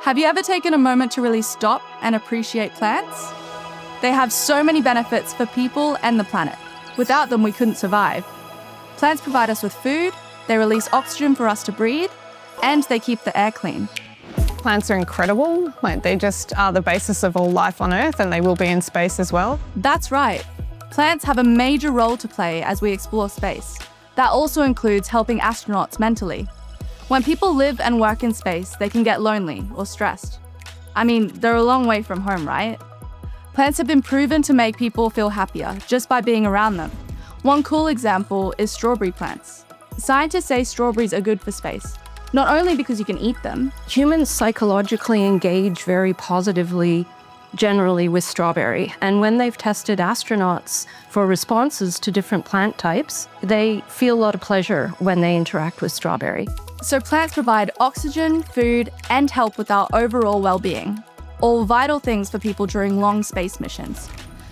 Have you ever taken a moment to really stop and appreciate plants? They have so many benefits for people and the planet. Without them, we couldn't survive. Plants provide us with food, they release oxygen for us to breathe, and they keep the air clean. Plants are incredible. They just are the basis of all life on Earth, and they will be in space as well. That's right. Plants have a major role to play as we explore space. That also includes helping astronauts mentally. When people live and work in space, they can get lonely or stressed. I mean, they're a long way from home, right? Plants have been proven to make people feel happier just by being around them. One cool example is strawberry plants. Scientists say strawberries are good for space, not only because you can eat them. Humans psychologically engage very positively generally with strawberry. And when they've tested astronauts for responses to different plant types, they feel a lot of pleasure when they interact with strawberry. So plants provide oxygen, food, and help with our overall well-being. All vital things for people during long space missions.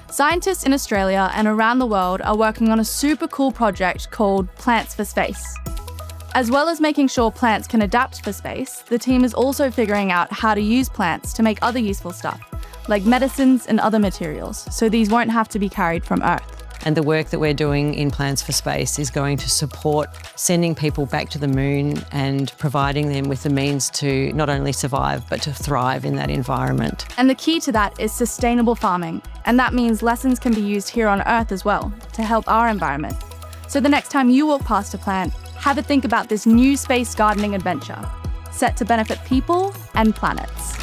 Scientists in Australia and around the world are working on a super cool project called Plants for Space. As well as making sure plants can adapt for space, the team is also figuring out how to use plants to make other useful stuff, like medicines and other materials, so these won't have to be carried from Earth. And the work that we're doing in Plants for Space is going to support sending people back to the moon and providing them with the means to not only survive, but to thrive in that environment. And the key to that is sustainable farming, and that means lessons can be used here on Earth as well to help our environment. So the next time you walk past a plant, have a think about this new space gardening adventure, set to benefit people and planets.